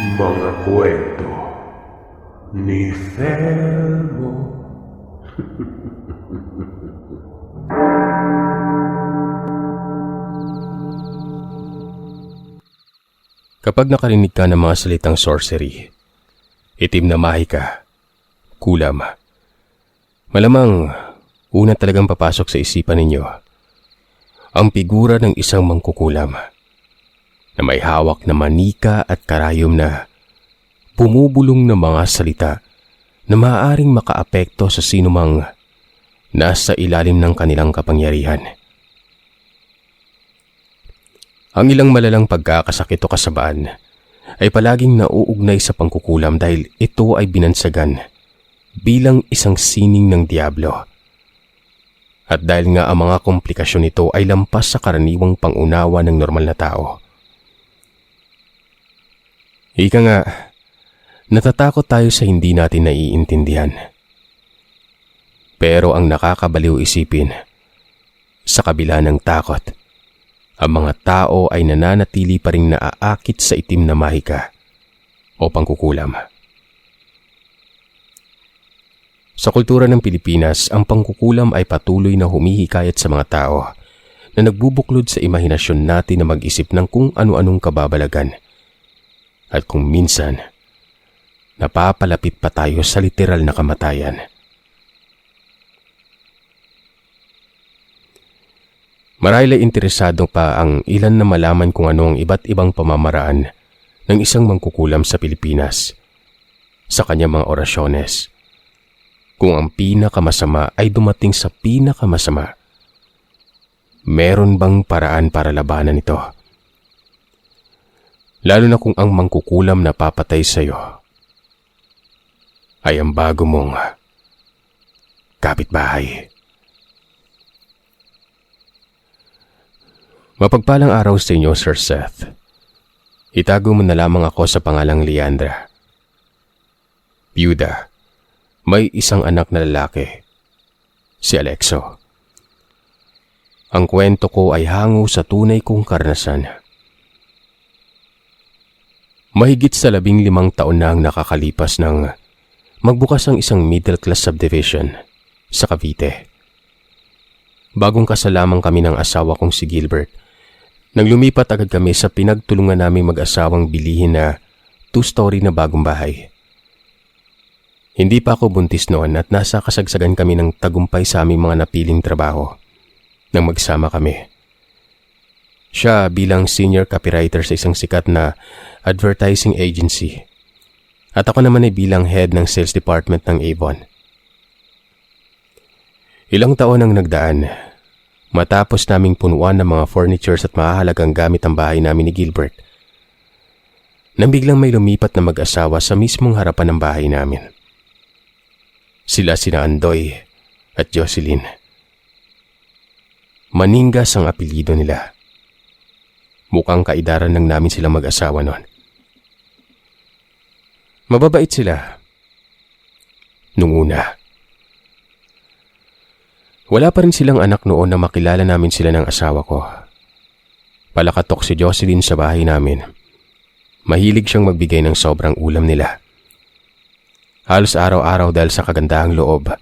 Mga kwento ni Felmo. Kapag nakarinig ka ng mga salitang sorcery, itim na mahika, kulam, malamang una talagang papasok sa isipan ninyo ang figura ng isang mangkukulam na may hawak na manika at karayom na bumubulong ng mga salita na maaaring makaapekto sa sinumang nasa ilalim ng kanilang kapangyarihan. Ang ilang malalang pagkakasakit o kasabaan ay palaging nauugnay sa pangkukulam dahil ito ay binansagan bilang isang sining ng diablo. At dahil nga ang mga komplikasyon nito ay lampas sa karaniwang pangunawa ng normal na tao. Ika nga, natatakot tayo sa hindi natin naiintindihan. Pero ang nakakabaliw isipin, sa kabila ng takot, ang mga tao ay nananatili pa ring naaakit sa itim na mahika o pangkukulam. Sa kultura ng Pilipinas, ang pangkukulam ay patuloy na humihikayat sa mga tao na nagbubuklod sa imahinasyon natin na mag-isip ng kung ano-anong kababalagan. At kung minsan, napapalapit pa tayo sa literal na kamatayan. Marahil ay interesado pa ang ilan na malaman kung ano ang iba't ibang pamamaraan ng isang mangkukulam sa Pilipinas sa kanyang mga orasyones. Kung ang pinakamasama ay dumating sa pinakamasama, meron bang paraan para labanan ito? Lalo na kung ang mangkukulam na papatay sa iyo ay ang bago mong kapitbahay. Mapagpalang araw sa inyo, Sir Seth. Itago mo na lamang ako sa pangalang Leandra. Byuda, may isang anak na lalaki, si Alexo. Ang kwento ko ay hango sa tunay kong karanasan. Mahigit sa 15 taon na ang nakakalipas nang magbukas ang isang middle-class subdivision sa Cavite. Bagong kasal lamang kami ng asawa kong si Gilbert. Nang lumipat agad kami sa pinagtulungan naming mag-asawang bilihin na 2-story na bagong bahay. Hindi pa ako buntis noon at nasa kasagsagan kami ng tagumpay sa aming mga napiling trabaho nang magsama kami. Siya bilang senior copywriter sa isang sikat na advertising agency at ako naman ay bilang head ng sales department ng Avon. Ilang taon ang nagdaan matapos naming punuan ng mga furnitures at mahalagang gamit ang bahay namin ni Gilbert, nang biglang may lumipat na mag-asawa sa mismong harapan ng bahay namin. Sila sina Andoy at Jocelyn. Maningas ang apelyido nila. Mukhang kaidaran lang namin silang mag-asawa noon. Mababait sila. Nung una. Wala pa rin silang anak noon na makilala namin sila ng asawa ko. Palakatok si Jocelyn sa bahay namin. Mahilig siyang magbigay ng sobrang ulam nila. Halos araw-araw dahil sa kagandahang loob,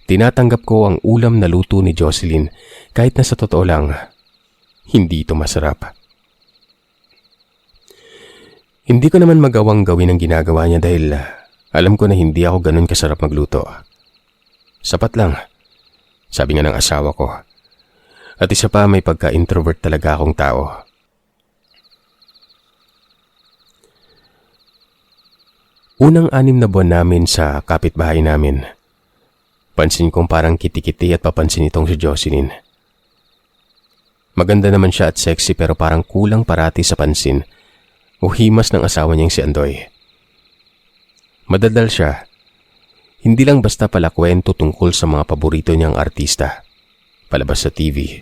tinatanggap ko ang ulam na luto ni Jocelyn kahit na sa totoo lang, hindi ito masarap. Hindi ko naman magawang gawin ang ginagawa niya dahil alam ko na hindi ako ganun kasarap magluto. Sapat lang. Sabi nga ng asawa ko. At isa pa, may pagka-introvert talaga akong tao. Unang 6 na buwan namin sa kapitbahay namin, pansin kong parang kitikiti at papansin itong si Jocelyn. Maganda naman siya at sexy pero parang kulang parati sa pansin o himas ng asawa niyang si Andoy. Madaldal siya. Hindi lang basta pala kwento tungkol sa mga paborito niyang artista, palabas sa TV,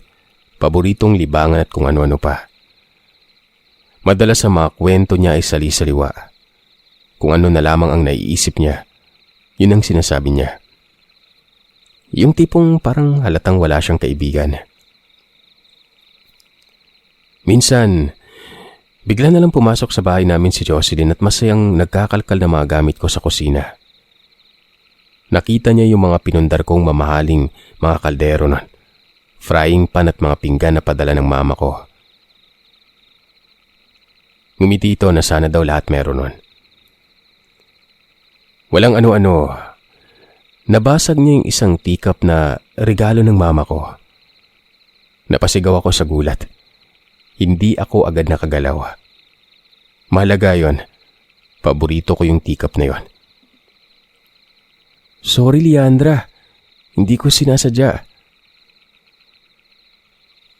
paboritong libangan at kung ano-ano pa. Madalas sa mga kwento niya ay sali-saliwa. Kung ano na lamang ang naiisip niya, yun ang sinasabi niya. Yung tipong parang halatang wala siyang kaibigan. Minsan, Bigla na lang pumasok sa bahay namin si Jocelyn at masayang nagkakalkal na mga gamit ko sa kusina. Nakita niya yung mga pinundar kong mamahaling mga kaldero nun, frying pan at mga pinggan na padala ng mama ko. Ngumiti ito na sana daw lahat meron nun. Walang ano-ano, nabasag niya yung isang teacup na regalo ng mama ko. Napasigaw ako sa gulat. Hindi ako agad nakagalaw. Mahalaga yon. Paborito ko yung teacup na yon. Sorry, Leandra. Hindi ko sinasadya.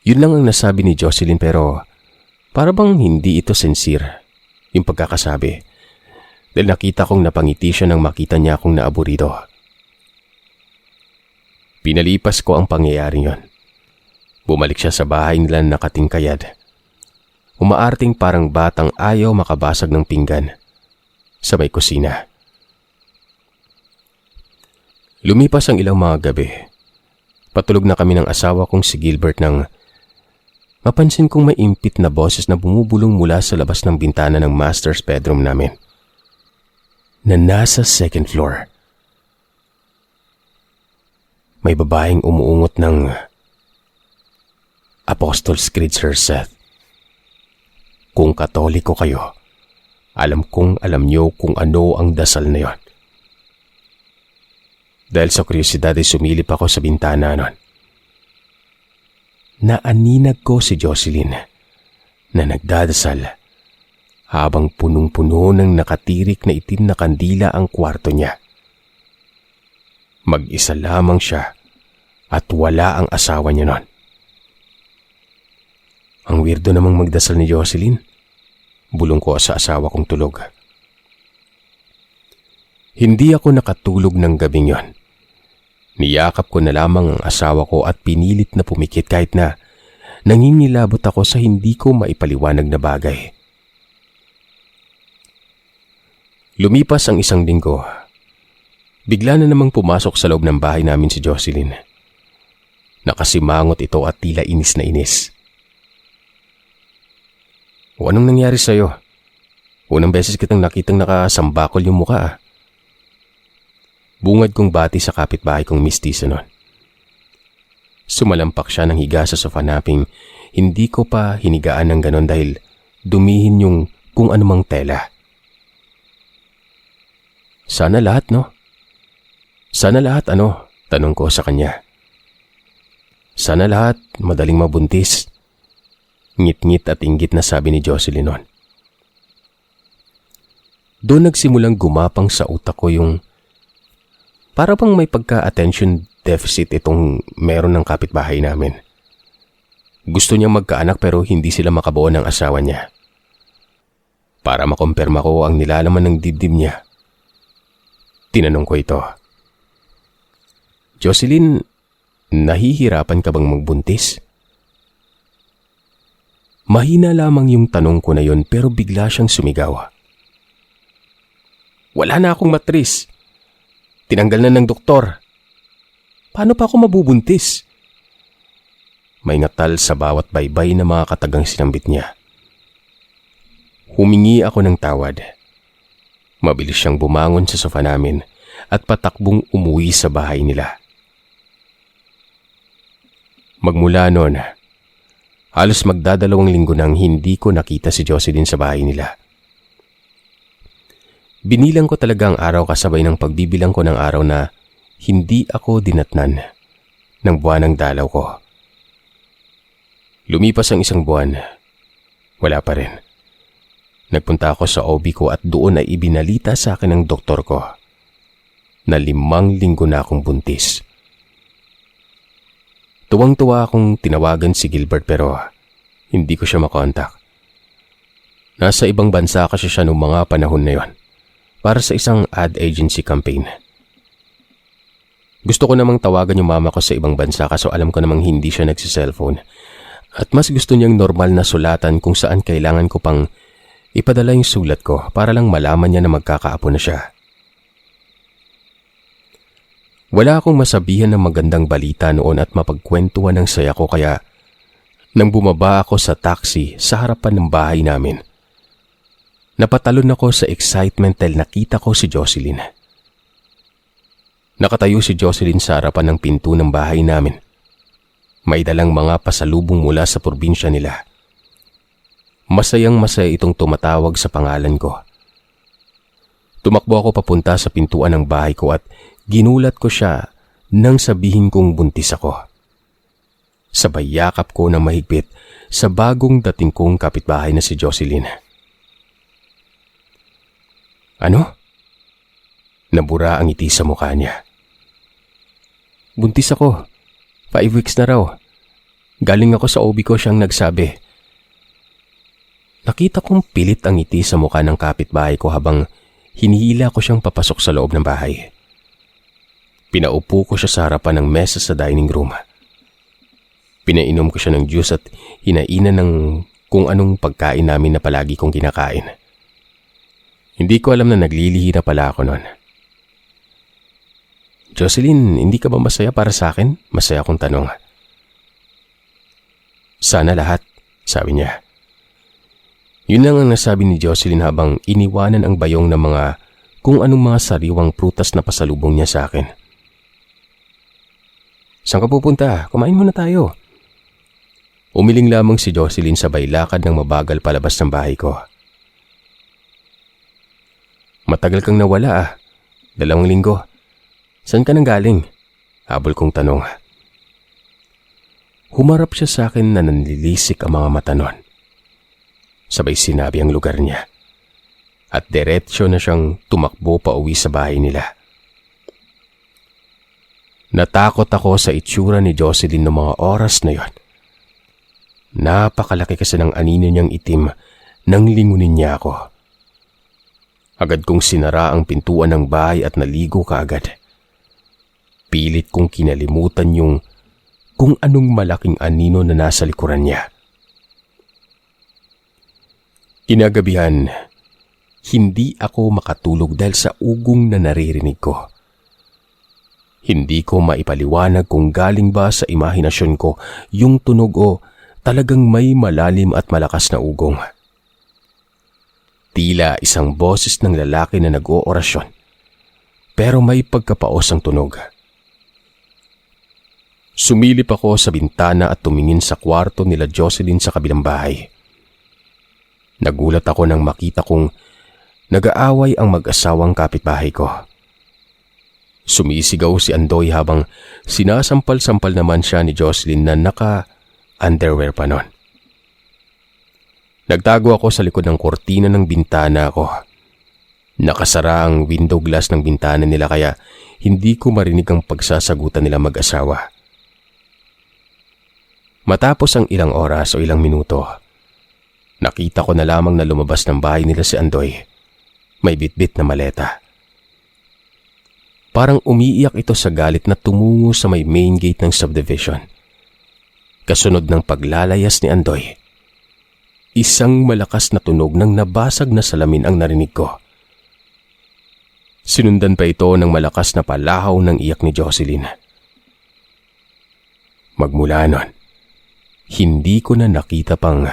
Yun lang ang nasabi ni Jocelyn pero para bang hindi ito sincere yung pagkakasabi. Dahil nakita kong napangiti siya nang makita niya akong naaburido. Pinalipas ko ang pangyayaring yon. Bumalik siya sa bahay nila na nakatingkayad. Umaarting parang batang ayaw makabasag ng pinggan sa may kusina. Lumipas ang ilang mga gabi. Patulog na kami ng asawa kong si Gilbert nang mapansin kong may impit na boses na bumubulong mula sa labas ng bintana ng master's bedroom namin na nasa second floor. May babaeng umuungot ng Apostles' Creed, Sir Seth. Kung Katoliko kayo, alam kong alam niyo kung ano ang dasal na yon. Dahil sa kuryosidad ay sumilip ako sa bintana nun. Naaninag ko si Jocelyn na nagdadasal habang punong-puno ng nakatirik na itim na kandila ang kwarto niya. Mag-isa lamang siya at wala ang asawa niya nun. Ang weirdo namang magdasal ni Jocelyn. Bulong ko sa asawa kong tulog. Hindi ako nakatulog ng gabing yon. Niyakap ko na lamang ang asawa ko at pinilit na pumikit kahit na nangingilabot ako sa hindi ko maipaliwanag na bagay. Lumipas ang isang linggo. Bigla na namang pumasok sa loob ng bahay namin si Jocelyn. Nakasimangot ito at tila inis na inis. O anong nangyari sa'yo? Unang beses kitang nakitang nakasambakol yung muka. Bungad kong bati sa kapitbahay kong mistisa nun. Sumalampak siya ng higa sa sofa naping hindi ko pa hinigaan ng ganon dahil dumihin yung kung anumang tela. Sana lahat, no? Sana lahat ano? Tanong ko sa kanya. Sana lahat madaling mabuntis. Ngit-ngit at inggit na sabi ni Jocelyn nun. Doon nagsimulang gumapang sa utak ko yung para bang may pagka-attention deficit itong meron ng kapitbahay namin. Gusto niya magkaanak pero hindi sila makabuo ng asawa niya. Para makumpirma ko ang nilalaman ng dibdib niya, tinanong ko ito. Jocelyn, nahihirapan ka bang magbuntis? Mahina lamang yung tanong ko na yun pero bigla siyang sumigaw. Wala na akong matris. Tinanggal na ng doktor. Paano pa ako mabubuntis? May ngatal sa bawat baybay na mga katagang sinambit niya. Humingi ako ng tawad. Mabilis siyang bumangon sa sofa namin at patakbong umuwi sa bahay nila. Magmula noon, halos magdadalawang linggo nang hindi ko nakita si Jocelyn sa bahay nila. Binilang ko talaga ang araw kasabay ng pagbibilang ko ng araw na hindi ako dinatnan ng buwan ng dalaw ko. Lumipas ang isang buwan, wala pa rin. Nagpunta ako sa OB ko at doon ay ibinalita sa akin ng doktor ko na 5 linggo na akong buntis. Tuwang-tuwa akong tinawagan si Gilbert pero hindi ko siya makontak. Nasa ibang bansa kasi siya noong mga panahon na yon para sa isang ad agency campaign. Gusto ko namang tawagan yung mama ko sa ibang bansa kaso alam ko namang hindi siya nagsiselfone at mas gusto niyang normal na sulatan kung saan kailangan ko pang ipadala yung sulat ko para lang malaman niya na magkakaapo na siya. Wala akong masabihan ng magandang balita noon at mapagkwentuhan ng saya ko kaya nang bumaba ako sa taxi sa harapan ng bahay namin, Napatalon ako sa excitement dahil nakita ko si Jocelyn. Nakatayo si Jocelyn sa harapan ng pinto ng bahay namin. May dalang mga pasalubong mula sa probinsya nila. Masayang-masaya itong tumatawag sa pangalan ko. Tumakbo ako papunta sa pintuan ng bahay ko at ginulat ko siya nang sabihin kong buntis ako. Sabay yakap ko ng mahigpit sa bagong dating kong kapitbahay na si Jocelyn. Ano? Nabura ang ngiti sa mukha niya. Buntis ako. 5 weeks na raw. Galing ako sa OB ko siyang nagsabi. Nakita kong pilit ang ngiti sa mukha ng kapitbahay ko habang hinihila ko siyang papasok sa loob ng bahay. Pinaupo ko siya sa harapan ng mesa sa dining room. Pinainom ko siya ng juice at hinainan ng kung anong pagkain namin na palagi kong kinakain. Hindi ko alam na naglilihi na pala ako noon. Jocelyn, hindi ka ba masaya para sa akin? Masaya akong tanong. Sana lahat, sabi niya. Yun lang ang nasabi ni Jocelyn habang iniwanan ang bayong ng mga kung anong mga sariwang prutas na pasalubong niya sa akin. Saan ka pupunta? Kumain muna tayo. Umiling lamang si Jocelyn sabay lakad ng mabagal palabas ng bahay ko. Matagal kang nawala 2 linggo. Saan ka nang galing? Habol kong tanong. Humarap siya sa akin na nanlilisik ang mga mata nun. Sabay sinabi ang lugar niya. At diretsyo na siyang tumakbo pa uwi sa bahay nila. Natakot ako sa itsura ni Jocelyn noong mga oras na yon. Napakalaki kasi ng anino niyang itim nang lingunin niya ako. Agad kong sinara ang pintuan ng bahay at naligo kaagad. Pilit kong kinalimutan yung kung anong malaking anino na nasa likuran niya. Kinagabihan, hindi ako makatulog dahil sa ugong na naririnig ko. Hindi ko maipaliwanag kung galing ba sa imahinasyon ko yung tunog o talagang may malalim at malakas na ugong. Tila isang boses ng lalaki na nag-oorasyon, pero may pagkapaos ang tunog. Sumilip ako sa bintana at tumingin sa kwarto nila Jocelyn sa kabilang bahay. Nagulat ako nang makita kong nag-aaway ang mag-asawang kapitbahay ko. Sumisigaw si Andoy habang sinasampal-sampal naman siya ni Jocelyn na naka-underwear pa nun. Nagtago ako sa likod ng kortina ng bintana ko. Nakasara ang window glass ng bintana nila kaya hindi ko marinig ang pagsasagutan nila mag-asawa. Matapos ang ilang oras o ilang minuto, nakita ko na lamang na lumabas ng bahay nila si Andoy. May bitbit na maleta. Parang umiiyak ito sa galit na tumungo sa may main gate ng subdivision. Kasunod ng paglalayas ni Andoy, isang malakas na tunog ng nabasag na salamin ang narinig ko. Sinundan pa ito ng malakas na palahaw ng iyak ni Jocelyn. Magmula nun, hindi ko na nakita pang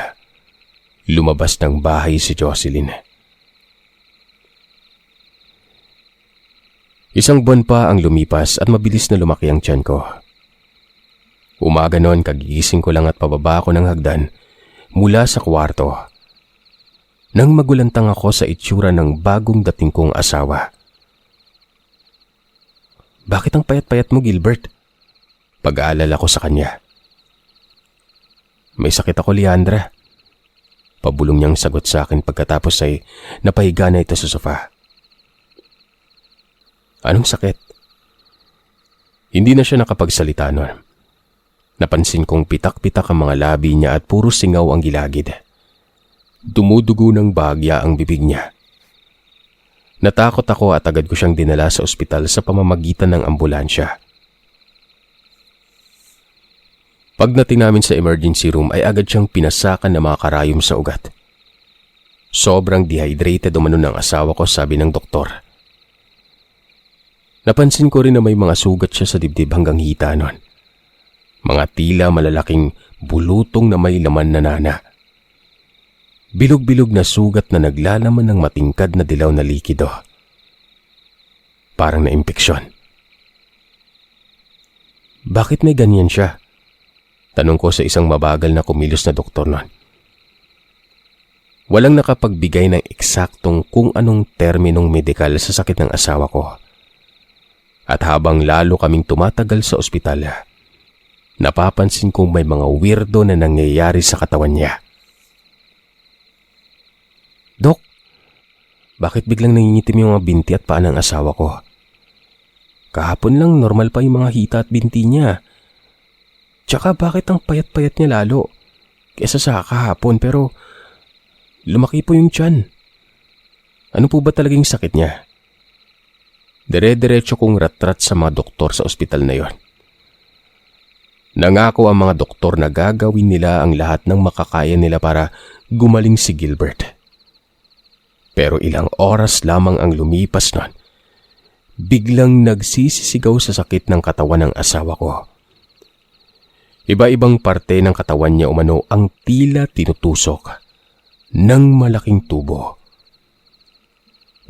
lumabas ng bahay si Jocelyn. Isang buwan pa ang lumipas at mabilis na lumaki ang tiyan ko. Umaga noon, kagigising ko lang at pababa ako ng hagdan mula sa kwarto nang magulantang ako sa itsura ng bagong dating kong asawa. Bakit ang payat-payat mo, Gilbert? Pag-aalala ko sa kanya. May sakit ako, Leandra. Pabulong niyang sagot sa akin pagkatapos ay napahiga na ito sa sofa. Anong sakit? Hindi na siya nakapagsalita noon. Napansin kong pitak-pitak ang mga labi niya at puro singaw ang gilagid. Dumudugo ng bahagya ang bibig niya. Natakot ako at agad ko siyang dinala sa ospital sa pamamagitan ng ambulansya. Pagdating namin sa emergency room ay agad siyang pinasakan ng mga karayom sa ugat. Sobrang dehydrated umano ng asawa ko, sabi ng doktor. Napansin ko rin na may mga sugat siya sa dibdib hanggang hita nun. Mga tila malalaking bulutong na may laman na nana. Bilog-bilog na sugat na naglalaman ng matingkad na dilaw na likido. Parang na-impeksyon. Bakit may ganyan siya? Tanong ko sa isang mabagal na kumilos na doktor noon. Walang nakapagbigay ng eksaktong kung anong terminong medikal sa sakit ng asawa ko. At habang lalo kaming tumatagal sa ospital, napapansin kong may mga weirdo na nangyayari sa katawan niya. Dok, bakit biglang nangingitim yung mga binti at paa ng asawa ko? Kahapon lang normal pa yung mga hita at binti niya. Tsaka bakit ang payat-payat niya lalo kesa sa kahapon, pero lumaki po yung tiyan. Ano po ba talagang sakit niya? Dire-diretso kong ratrat sa mga doktor sa ospital na yon. Nangako ang mga doktor na gagawin nila ang lahat ng makakaya nila para gumaling si Gilbert. Pero ilang oras lamang ang lumipas nun, biglang nagsisisigaw sa sakit ng katawan ng asawa ko. Iba-ibang parte ng katawan niya umano ang tila tinutusok ng malaking tubo.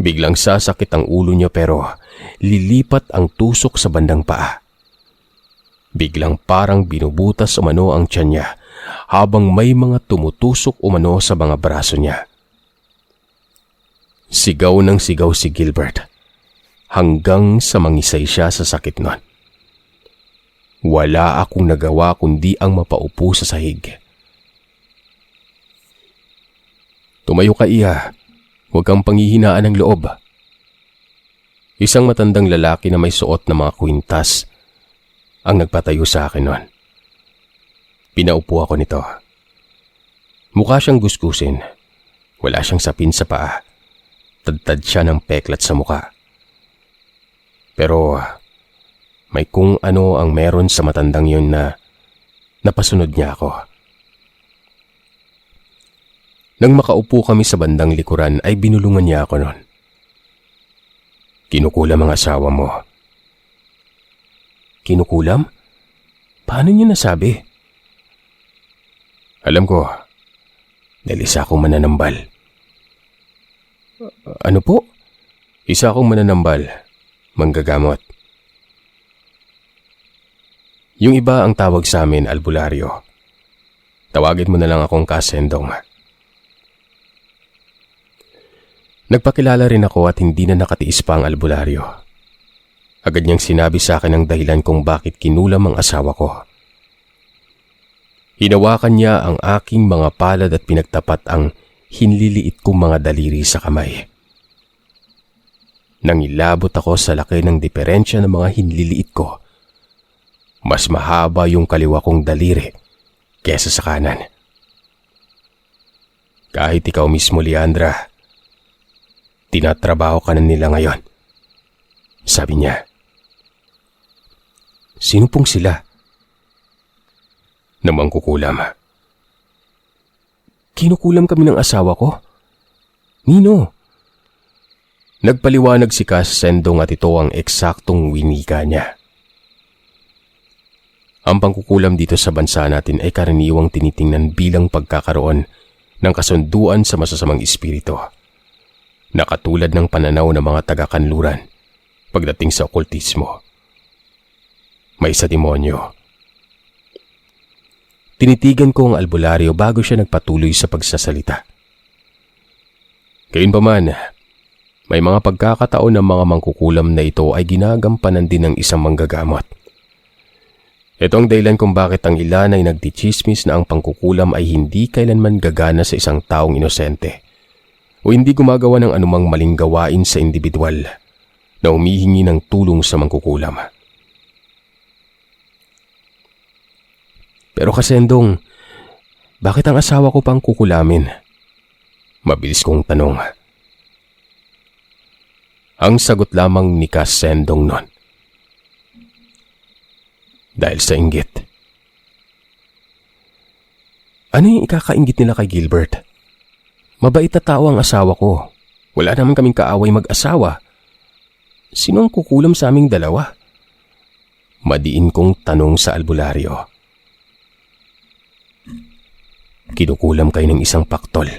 Biglang sasakit ang ulo niya pero lilipat ang tusok sa bandang paa. Biglang parang binubutas umano ang tiyan niya habang may mga tumutusok umano sa mga braso niya. Sigaw ng sigaw si Gilbert hanggang sa mangisay siya sa sakit nun. Wala akong nagawa kundi ang mapaupo sa sahig. Tumayo ka, Iha. Huwag kang panghihinaan ng loob. Isang matandang lalaki na may suot na mga kwintas ang nagpatayo sa akin noon. Pinaupo ako nito. Mukha siyang gusgusin. Wala siyang sapin sa paa. Tadtad siya ng peklat sa mukha. Pero may kung ano ang meron sa matandang yun na napasunod niya ako. Nang makaupo kami sa bandang likuran ay binulungan niya ako noon. Kinukulam ang asawa mo. Kinukulam? Paano niya nasabi? Alam ko, dahil isa akong mananambal. Ano po? Isa akong mananambal, manggagamot. Yung iba ang tawag sa amin albularyo. Tawagin mo na lang akong Kasendong. Nagpakilala rin ako at hindi na nakatiis pa ang albularyo. Agad niyang sinabi sa akin ang dahilan kung bakit kinulam ang asawa ko. Hinawakan niya ang aking mga palad at pinagtapat ang hinliliit kong mga daliri sa kamay. Nangilabot ako sa laki ng diferensya ng mga hinliliit ko. Mas mahaba yung kaliwa kong daliri kesa sa kanan. Kahit ikaw mismo, Leandra, tinatrabaho ka na nila ngayon, sabi niya. Sino pong sila? Namangkukulam. Kinukulam kami ng asawa ko? Nino? Nagpaliwanag si Kasendong at ito ang eksaktong winika niya. Ang pangkukulam dito sa bansa natin ay karaniwang tinitingnan bilang pagkakaroon ng kasunduan sa masasamang espiritu, na katulad ng pananaw ng mga taga-kanluran pagdating sa okultismo. May sa demonyo. Tinitigan ko ang albularyo bago siya nagpatuloy sa pagsasalita. Gayunpaman, may mga pagkakataon ng mga mangkukulam na ito ay ginagampanan din ng isang manggagamot. Ito ang dahilan kung bakit ang ilan ay nagtichismis na ang pangkukulam ay hindi kailanman gagana sa isang taong inosente o hindi gumagawa ng anumang maling gawain sa individual na humihingi ng tulong sa mangkukulam. Pero Kasendong, bakit ang asawa ko pang kukulamin? Mabilis kong tanong. Ang sagot lamang ni Kasendong nun. Dahil sa inggit. Ano yung ikakainggit nila kay Gilbert? Mabait na tao ang asawa ko. Wala naman kaming kaaway mag-asawa. Sino ang kukulam sa aming dalawa? Madiin kong tanong sa albularyo. Kinukulam kayo ng isang paktol,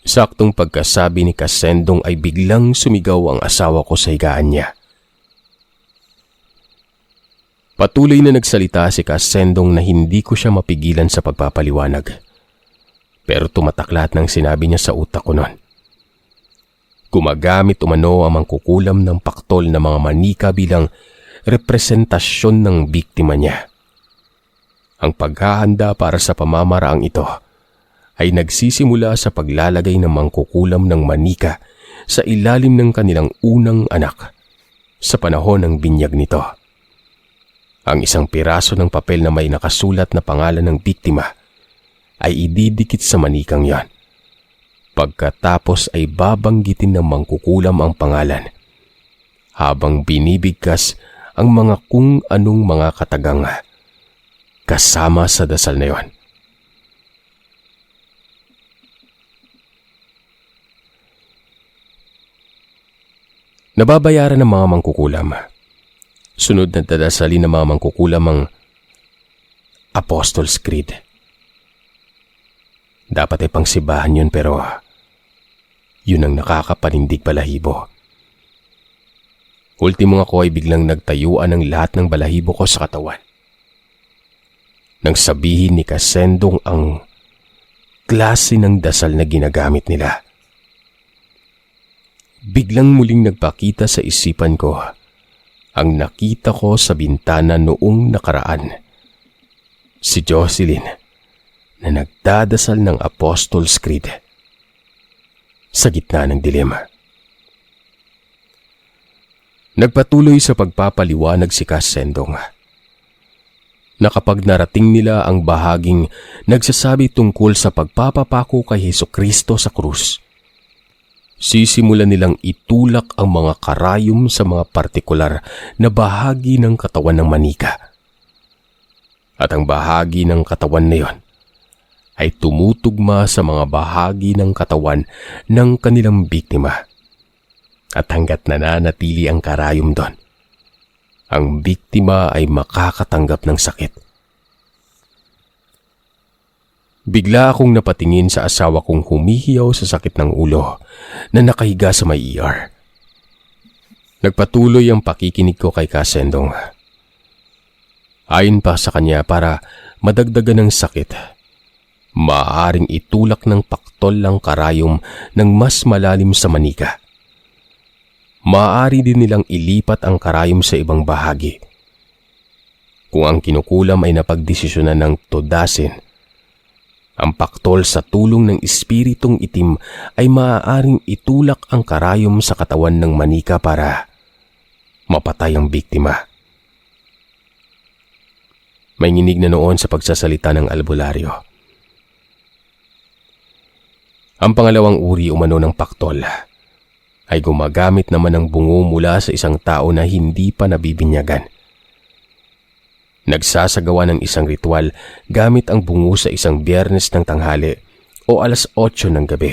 Saktong pagkasabi ni Kasendong ay biglang sumigaw ang asawa ko sa higaan niya. Patuloy na nagsalita si Kasendong na hindi ko siya mapigilan sa pagpapaliwanag. Pero tumatak lahat ng sinabi niya sa utak ko noon. Gumagamit umano ang mangkukulam ng paktol na mga manika bilang representasyon ng biktima niya. Ang paghahanda para sa pamamaraang ito ay nagsisimula sa paglalagay ng mangkukulam ng manika sa ilalim ng kanilang unang anak sa panahon ng binyag nito. Ang isang piraso ng papel na may nakasulat na pangalan ng biktima ay ididikit sa manikang yon. Pagkatapos ay babanggitin ng mangkukulam ang pangalan habang binibigkas ang mga kung anong mga katagang kasama sa dasal na yon. Nababayaran ng mga mangkukulam. Sunod na dadasalin ng mga mangkukulam ang Apostles' Creed. Dapat ay pangsibahan yun pero yun ang nakakapanindig balahibo. Ultimo ako ay biglang nagtayuan ng lahat ng balahibo ko sa katawan. Nang sabihin ni Kasendong ang klase ng dasal na ginagamit nila. Biglang muling nagpakita sa isipan ko ang nakita ko sa bintana noong nakaraan. Si Jocelyn na nagdadasal ng Apostles' Creed sa gitna ng dilema. Nagpatuloy sa pagpapaliwanag si Kasendong na kapag narating nila ang bahaging nagsasabi tungkol sa pagpapapako kay Hesukristo sa krus, sisimulan nilang itulak ang mga karayom sa mga partikular na bahagi ng katawan ng manika. At ang bahagi ng katawan na yon ay tumutugma sa mga bahagi ng katawan ng kanilang biktima. At hanggat nananatili ang karayom doon, ang biktima ay makakatanggap ng sakit. Bigla akong napatingin sa asawa kong humihiyaw sa sakit ng ulo na nakahiga sa may ER. Nagpatuloy ang pakikinig ko kay Kasendong. Ayon pa sa kanya, para madagdagan ng sakit, maaaring itulak ng paktol ang karayom ng mas malalim sa manika. Maaari din nilang ilipat ang karayom sa ibang bahagi. Kung ang kinukulam ay napagdesisyonan ng tudasin, ang paktol sa tulong ng espiritong itim ay maaaring itulak ang karayom sa katawan ng manika para mapatay ang biktima. May nginig na noon sa pagsasalita ng albularyo. Ang pangalawang uri umano ng paktol ay gumagamit naman ng bungo mula sa isang tao na hindi pa nabibinyagan. Nagsasagawa ng isang ritual gamit ang bungo sa isang Biyernes ng tanghali o 8:00 ng gabi.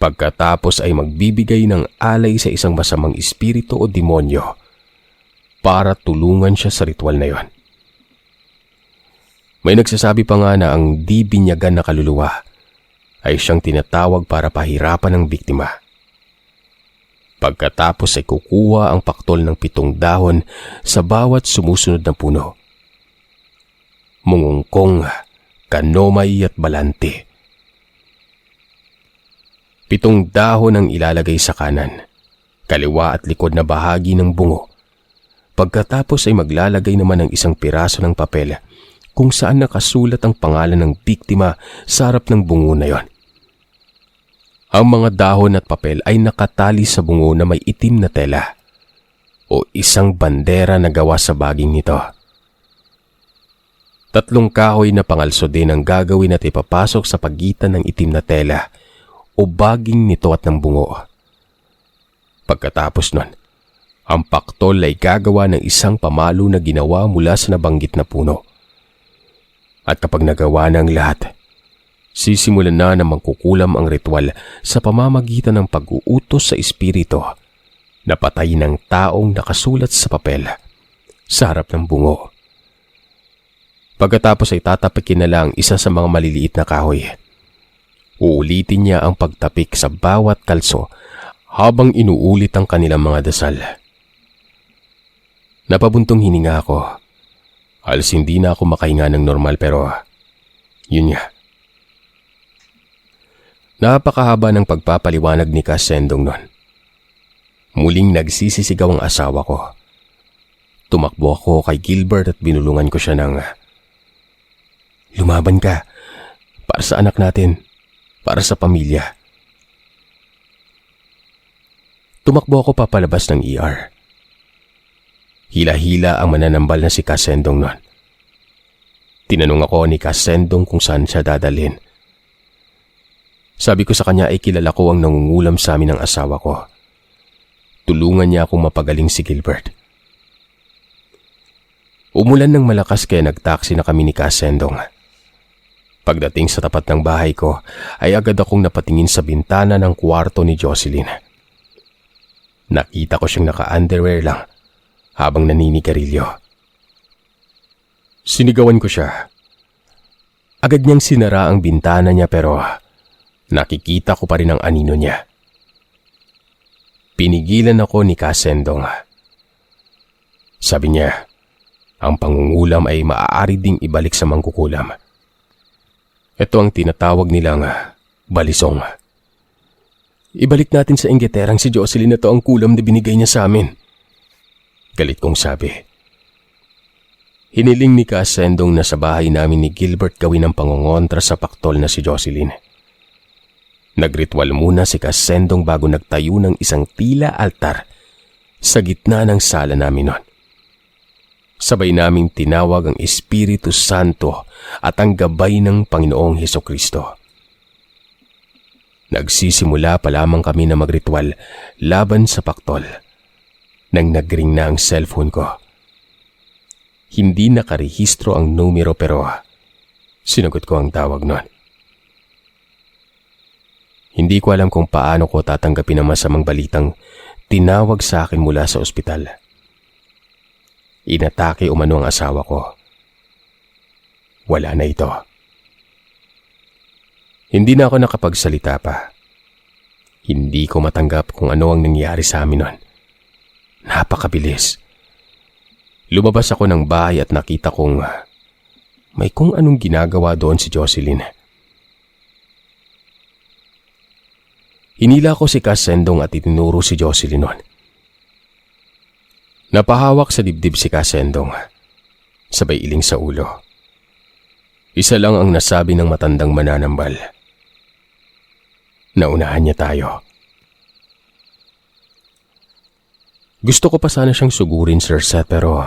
Pagkatapos ay magbibigay ng alay sa isang masamang espiritu o demonyo para tulungan siya sa ritual na yon. May nagsasabi pa nga na ang di binyagan na kaluluwa ay siyang tinatawag para pahirapan ng biktima. Pagkatapos ay kukuha ang paktol ng 7 dahon sa bawat sumusunod na puno. Mungungkong, kanomay at balante. 7 dahon ang ilalagay sa kanan, kaliwa at likod na bahagi ng bungo. Pagkatapos ay maglalagay naman ng isang piraso ng papel kung saan nakasulat ang pangalan ng biktima sa harap ng bungo na yon. Ang mga dahon at papel ay nakatali sa bungo na may itim na tela o isang bandera na gawa sa baging nito. 3 kahoy na pangalso din ang gagawin at ipapasok sa pagitan ng itim na tela o baging nito at ng bungo. Pagkatapos nun, ang paktol ay gagawa ng isang pamalo na ginawa mula sa nabanggit na puno. At kapag nagawa ng lahat, sisimulan na mangkukulam ang ritual sa pamamagitan ng pag-uutos sa espiritu na patayin ng taong nakasulat sa papel sa harap ng bungo. Pagkatapos ay tatapikin na lang isa sa mga maliliit na kahoy. Uulitin niya ang pagtapik sa bawat kalso habang inuulit ang kanilang mga dasal. Napabuntong hininga ako. Halos hindi na ako makahinga ng normal pero yun nga. Napakahaba ng pagpapaliwanag ni Kasendong nun. Muling nagsisisigaw ang asawa ko. Tumakbo ako kay Gilbert at binulungan ko siya ng, "Lumaban ka. Para sa anak natin. Para sa pamilya." Tumakbo ako papalabas ng ER. Hila-hila ang mananambal na si Kasendong nun. Tinanong ako ni Kasendong kung saan siya dadalhin. Sabi ko sa kanya ay kilala ko ang nangungulam sa amin ng asawa ko. Tulungan niya akong mapagaling si Gilbert. Umulan ng malakas kaya nagtaksi na kami ni Kasendong. Pagdating sa tapat ng bahay ko ay agad akong napatingin sa bintana ng kwarto ni Jocelyn. Nakita ko siyang naka-underwear lang habang naninigarilyo. Sinigawan ko siya. Agad niyang sinara ang bintana niya pero nakikita ko pa rin ang anino niya. Pinigilan ako ni Kasendong. Sabi niya, ang pangungulam ay maaari ding ibalik sa mangkukulam. Ito ang tinatawag nilang balisong. Ibalik natin sa Inglaterang si Jocelyn na to ang kulam na binigay niya sa amin. Galit kong sabi. Hiniling ni Kasendong na sa bahay namin ni Gilbert gawin ang pangongontra sa paktol na si Jocelyn. Nagritual muna si Kasendong bago nagtayo ng isang tila altar sa gitna ng sala namin noon. Sabay naming tinawag ang Espiritu Santo at ang gabay ng Panginoong Hesukristo. Nagsisimula pa lamang kami na magritual laban sa paktol nang nagring na ang cellphone ko. Hindi nakarehistro ang numero pero sinagot ko ang tawag noon. Hindi ko alam kung paano ko tatanggapin ang masamang balitang tinawag sa akin mula sa ospital. Inatake umano ang asawa ko. Wala na ito. Hindi na ako nakapagsalita pa. Hindi ko matanggap kung ano ang nangyari sa amin noon. Napakabilis. Lumabas ako ng bahay at nakita kong may kung anong ginagawa doon si Jocelyn. Hinila ko si Kasendong at itinuro si Jocelyn noon. Napahawak sa dibdib si Kasendong, sabay iling sa ulo. Isa lang ang nasabi ng matandang mananambal. Naunahan niya tayo. Gusto ko pa sana siyang sugurin, Sir Seth, pero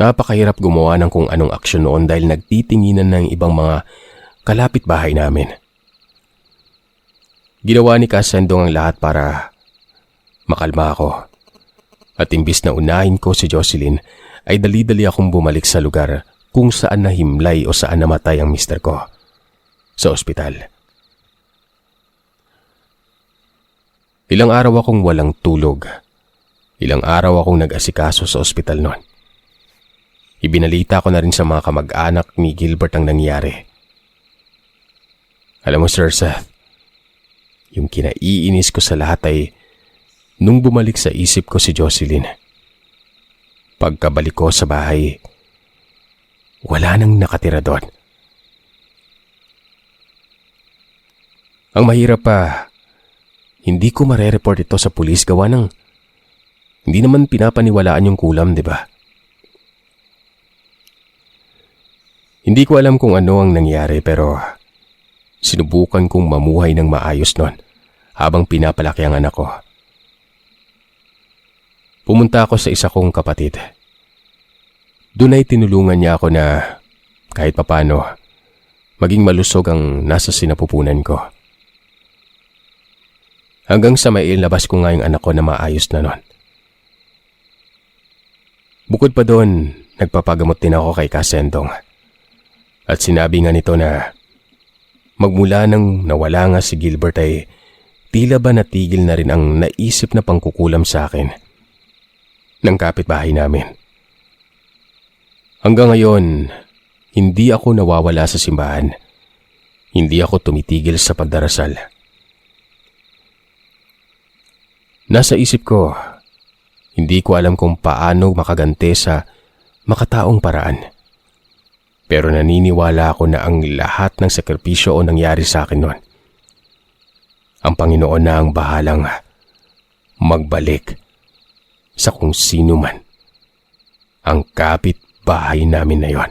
napakahirap gumawa ng kung anong aksyon noon dahil nagtitinginan ng ibang mga kalapit bahay namin. Ginawa ni Kasendong ang lahat para makalma ako. At imbis na unahin ko si Jocelyn, ay dali-dali akong bumalik sa lugar kung saan nahimlay o saan namatay ang mister ko. Sa ospital. Ilang araw akong walang tulog. Ilang araw akong nag-asikaso sa ospital noon. Ibinalita ko na rin sa mga kamag-anak ni Gilbert ang nangyari. Alam mo, Sir Seth, yung kinaiinis ko sa lahat ay nung bumalik sa isip ko si Jocelyn. Pagkabalik ko sa bahay, wala nang nakatira doon. Ang mahirap pa, hindi ko marereport ito sa pulis gawa ng hindi naman pinapaniwalaan yung kulam, di ba? Hindi ko alam kung ano ang nangyari pero sinubukan kong mamuhay ng maayos noon habang pinapalaki ang anak ko. Pumunta ako sa isa kong kapatid. Doon ay tinulungan niya ako na kahit papano maging malusog ang nasa sinapupunan ko. Hanggang sa mailabas ko nga yung anak ko na maayos na noon. Bukod pa doon, nagpapagamot din ako kay Kasendong. At sinabi nga nito na magmula nang nawala nga si Gilbert ay tila ba natigil na rin ang naisip na pangkukulam sa akin ng kapitbahay namin. Hanggang ngayon, hindi ako nawawala sa simbahan. hindi ako tumitigil sa pagdarasal. Nasa isip ko, hindi ko alam kung paano makagante sa makataong paraan. Pero naniniwala ako na ang lahat ng sakripisyo o nangyari sa akin noon, ang Panginoon na ang bahalang magbalik sa kung sino man ang kapitbahay namin na yon.